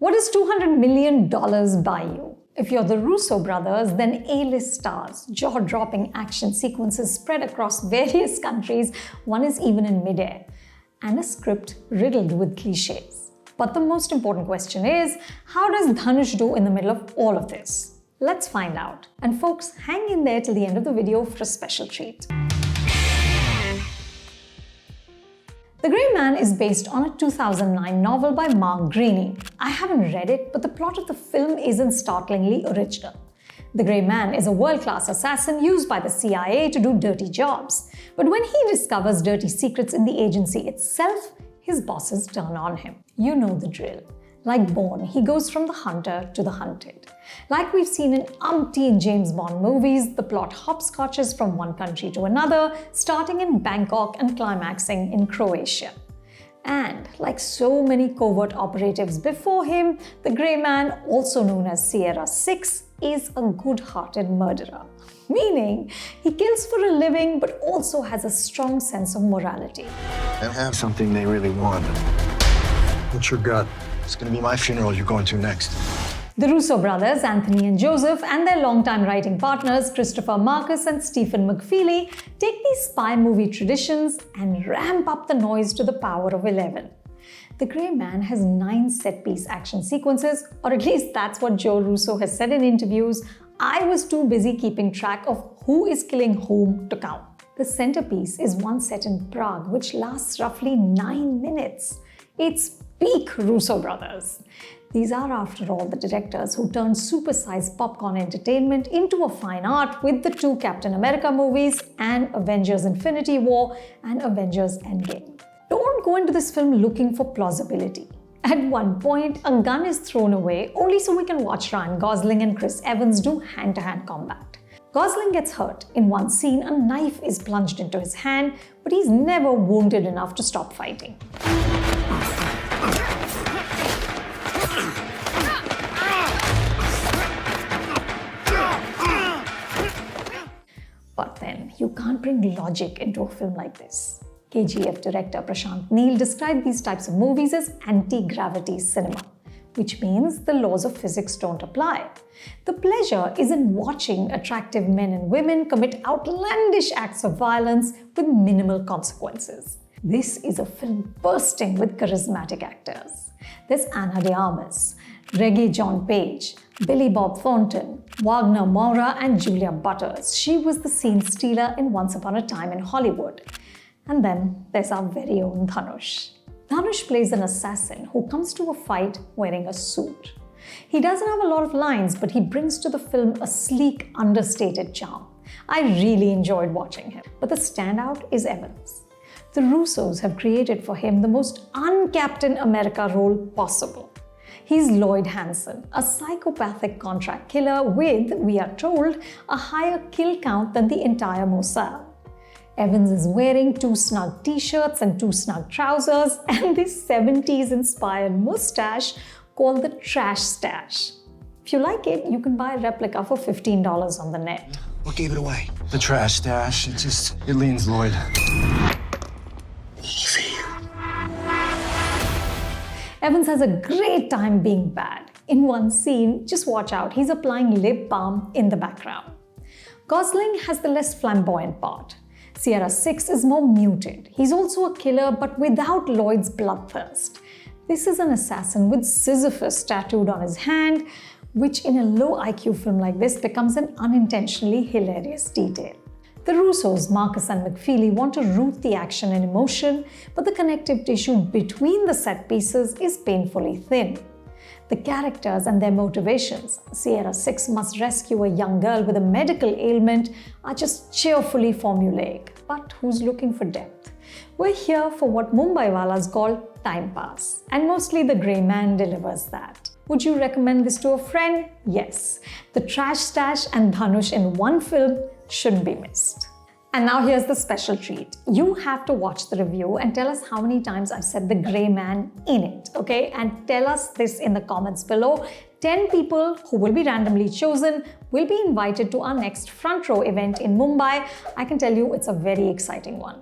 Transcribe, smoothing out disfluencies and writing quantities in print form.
What does $200 million buy you? If you're the Russo brothers, then A-list stars, jaw-dropping action sequences spread across various countries, one is even in midair, and a script riddled with cliches. But the most important question is, how does Dhanush do in the middle of all of this? Let's find out. And folks, hang in there till the end of the video for a special treat. The Grey Man is based on a 2009 novel by Mark Greaney. I haven't read it, but the plot of the film isn't startlingly original. The Grey Man is a world-class assassin used by the CIA to do dirty jobs. But when he discovers dirty secrets in the agency itself, his bosses turn on him. You know the drill. Like Bourne, he goes from the hunter to the hunted. Like we've seen in umpteen James Bond movies, the plot hopscotches from one country to another, starting in Bangkok and climaxing in Croatia. And like so many covert operatives before him, the Grey Man, also known as Sierra 6, is a good-hearted murderer. Meaning, he kills for a living but also has a strong sense of morality. They have something they really want. What's your gut? It's gonna be my funeral you're going to next. The Russo brothers, Anthony and Joseph, and their longtime writing partners, Christopher Markus and Stephen McFeely, take these spy movie traditions and ramp up the noise to the power of 11. The Grey Man has 9 set-piece action sequences, or at least that's what Joe Russo has said in interviews. I was too busy keeping track of who is killing whom to count. The centerpiece is one set in Prague, which lasts roughly 9 minutes. It's peak Russo brothers. These are, after all, the directors who turned supersized popcorn entertainment into a fine art with the 2 Captain America movies and Avengers Infinity War and Avengers Endgame. Don't go into this film looking for plausibility. At one point, a gun is thrown away only so we can watch Ryan Gosling and Chris Evans do hand-to-hand combat. Gosling gets hurt. In one scene, a knife is plunged into his hand, but he's never wounded enough to stop fighting. But then, you can't bring logic into a film like this. KGF director Prashant Neel described these types of movies as anti-gravity cinema, which means the laws of physics don't apply. The pleasure is in watching attractive men and women commit outlandish acts of violence with minimal consequences. This is a film bursting with charismatic actors. There's Ana de Armas, Reggie John Page, Billy Bob Thornton, Wagner Moura, and Julia Butters. She was the scene stealer in Once Upon a Time in Hollywood. And then there's our very own Dhanush. Dhanush plays an assassin who comes to a fight wearing a suit. He doesn't have a lot of lines, but he brings to the film a sleek, understated charm. I really enjoyed watching him. But the standout is Evans. The Russos have created for him the most un-Captain America role possible. He's Lloyd Hansen, a psychopathic contract killer with, we are told, a higher kill count than the entire Mossad. Evans is wearing 2 snug t-shirts and 2 snug trousers and this 70s-inspired mustache called the Trash Stash. If you like it, you can buy a replica for $15 on the net. What gave it away? The trash stash. It leans Lloyd. Easy. Evans has a great time being bad. In one scene, just watch out, he's applying lip balm in the background. Gosling has the less flamboyant part. Sierra 6 is more muted. He's also a killer, but without Lloyd's bloodthirst. This is an assassin with Sisyphus tattooed on his hand, which in a low IQ film like this becomes an unintentionally hilarious detail. The Russos, Markus and McFeely, want to root the action and emotion, but the connective tissue between the set pieces is painfully thin. The characters and their motivations, Sierra 6 must rescue a young girl with a medical ailment, are just cheerfully formulaic. But who's looking for depth? We're here for what Mumbaiwalas call time pass, and mostly the Grey Man delivers that. Would you recommend this to a friend? Yes. The Trash Stash and Dhanush in one film shouldn't be missed. And now here's the special treat. You have to watch the review and tell us how many times I've said the Grey Man in it, okay? And tell us this in the comments below. 10 people who will be randomly chosen will be invited to our next Front Row event in Mumbai. I can tell you it's a very exciting one.